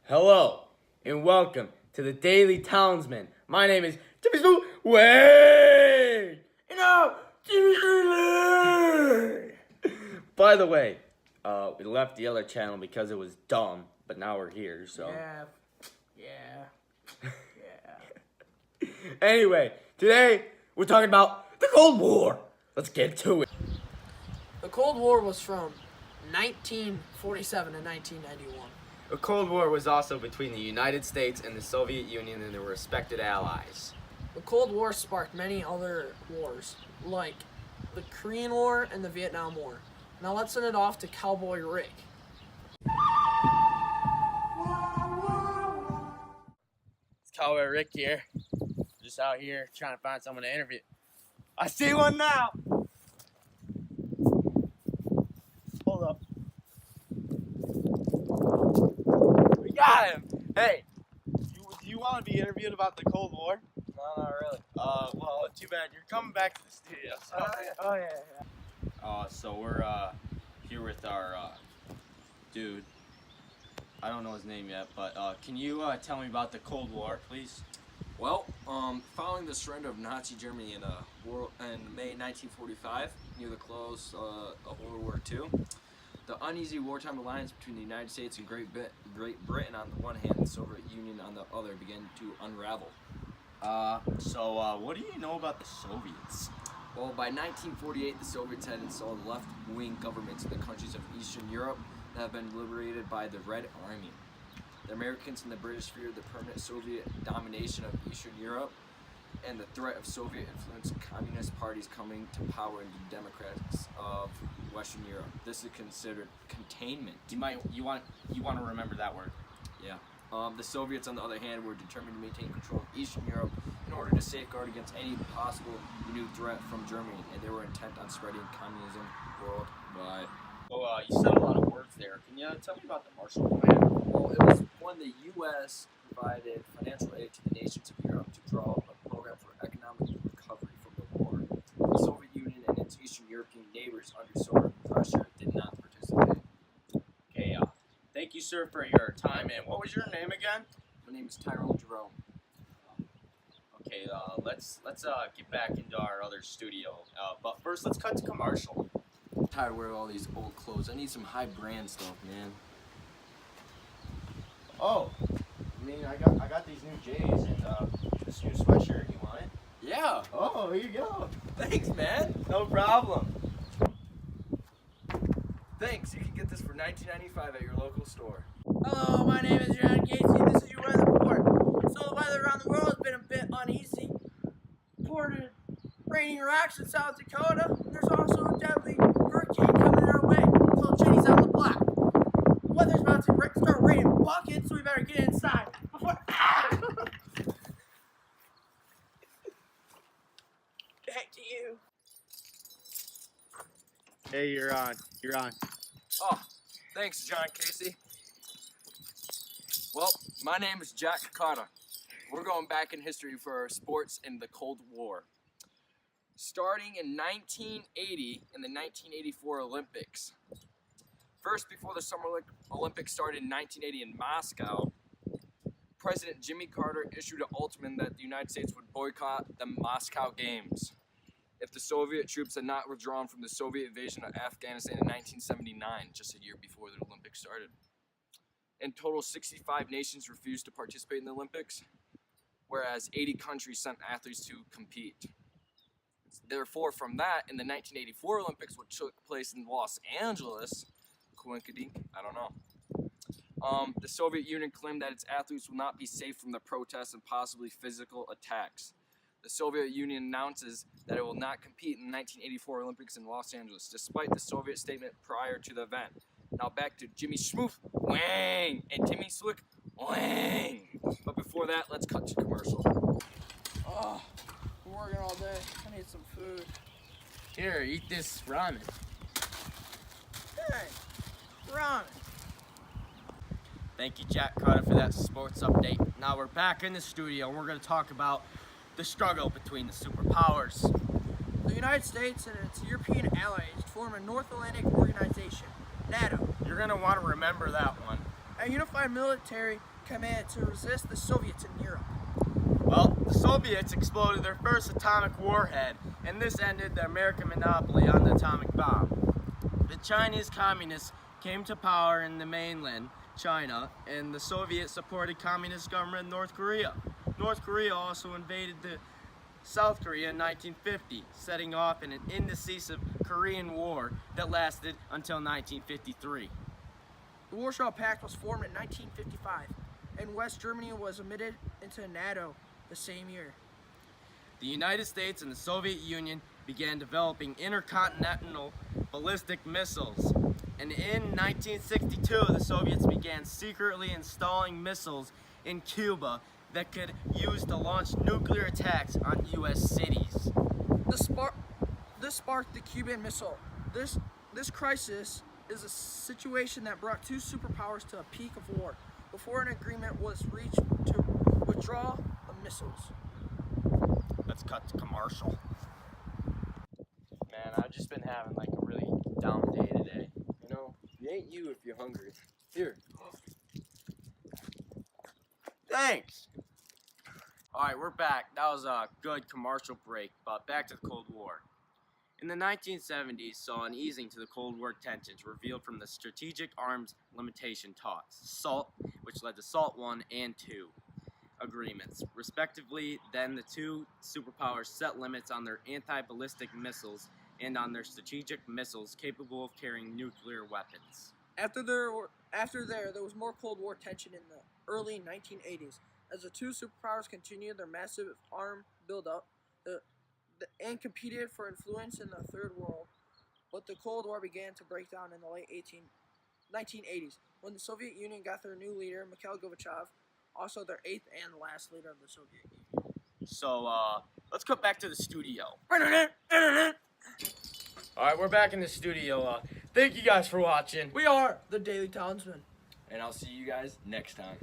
Hello, and welcome to the Daily Townsman. My name is Jimmy Smoot Wade! Jimmy By the way, we left the other channel because it was dumb, but now we're here, so... Yeah. Anyway, today we're talking about the Cold War. Let's get to it. The Cold War was from 1947 to 1991. The Cold War was also between the United States and the Soviet Union and their respected allies. The Cold War sparked many other wars, like the Korean War and the Vietnam War. Now let's send it off to Cowboy Rick. It's Cowboy Rick here. Just out here trying to find someone to interview. I see one now! Hold up. We got him! Hey, do you want to be interviewed about the Cold War? No, not really. Well, too bad. You're coming back to the studio. So. Oh yeah. So we're here with our dude. I don't know his name yet, but can you tell me about the Cold War, please? Well, following the surrender of Nazi Germany in May 1945, near the close of World War II, the uneasy wartime alliance between the United States and Great Britain on the one hand and the Soviet Union on the other began to unravel. So what do you know about the Soviets? Well, by 1948, the Soviets had installed left-wing governments in the countries of Eastern Europe that have been liberated by the Red Army. The Americans and the British feared the permanent Soviet domination of Eastern Europe and the threat of Soviet-influenced communist parties coming to power in the democrats of Western Europe. This is considered containment. You want to remember that word. Yeah. The Soviets, on the other hand, were determined to maintain control of Eastern Europe in order to safeguard against any possible renewed threat from Germany, and they were intent on spreading communism worldwide. Well, you said a lot of words there. Can you tell me about the Marshall Plan? Well, it was when the U.S. provided financial aid to the nations of Europe to draw up a program for economic recovery from the war. The Soviet Union and its Eastern European neighbors, under Soviet pressure, did not participate. Okay, thank you, sir, for your time. And what was your name again? My name is Tyrone Jerome. Okay, let's get back into our other studio. But first, let's cut to commercial. I'm tired of wearing all these old clothes. I need some high brand stuff, man. Oh, I mean, I got these new J's and this new sweatshirt. You want it? Yeah. Oh, here you go. Thanks, man. No problem. Thanks. You can get this for $19.95 at your local store. Hello, my name is John Casey, and this is your weather report. So the weather around the world has been a bit uneasy. Reported raining rocks in South Dakota. There's also a deadly hurricane coming our way. So Jenny's on the block. The weather's about to start raining buckets, so we better get inside. Back to you. Hey, you're on. Oh, thanks, John Casey. Well, my name is Jack Carter. We're going back in history for sports in the Cold War. Starting in 1980 in the 1984 Olympics. First, before the Summer Olympics started in 1980 in Moscow, President Jimmy Carter issued an ultimatum that the United States would boycott the Moscow Games if the Soviet troops had not withdrawn from the Soviet invasion of Afghanistan in 1979, just a year before the Olympics started. In total, 65 nations refused to participate in the Olympics, whereas 80 countries sent athletes to compete. Therefore, from that, in the 1984 Olympics, which took place in Los Angeles, coinkydink, I don't know, the Soviet Union claimed that its athletes will not be safe from the protests and possibly physical attacks. The Soviet Union announces that it will not compete in the 1984 Olympics in Los Angeles, despite the Soviet statement prior to the event. Now back to Jimmy Schmoof, wang, and Timmy Slick, wang. But before that, let's cut to commercial. Oh, we're working all day. I need some food. Here, eat this ramen. Hey, ramen. Thank you, Jack Carter, for that sports update. Now we're back in the studio, and we're going to talk about the struggle between the superpowers. The United States and its European allies form a North Atlantic organization, NATO. You're going to want to remember that one. A unified military Command to resist the Soviets in Europe? Well, the Soviets exploded their first atomic warhead, and this ended the American monopoly on the atomic bomb. The Chinese communists came to power in the mainland China, and the Soviet-supported communist government of North Korea. North Korea also invaded South Korea in 1950, setting off in an indecisive Korean War that lasted until 1953. The Warsaw Pact was formed in 1955, and West Germany was admitted into NATO the same year. The United States and the Soviet Union began developing intercontinental ballistic missiles. And in 1962, the Soviets began secretly installing missiles in Cuba that could use to launch nuclear attacks on U.S. cities. This sparked the Cuban Missile. This crisis is a situation that brought two superpowers to a peak of war before an agreement was reached to withdraw the missiles. Let's cut to commercial. Man, I've just been having like a really down day today. You know, you ain't you if you're hungry. Here. Thanks. All right, we're back. That was a good commercial break, but back to the Cold War. In the 1970s, saw an easing to the Cold War tensions revealed from the Strategic Arms Limitation Talks, SALT, which led to SALT I and II agreements, respectively. Then the two superpowers set limits on their anti-ballistic missiles and on their strategic missiles capable of carrying nuclear weapons. After there was more Cold War tension in the early 1980s as the two superpowers continued their massive arm buildup and competed for influence in the Third World. But the Cold War began to break down in the late 1980s when the Soviet Union got their new leader, Mikhail Gorbachev, also their eighth and last leader of the Soviet Union. So, let's cut back to the studio. All Alright, we're back in the studio. Thank you guys for watching. We are the Daily Townsmen. And I'll see you guys next time.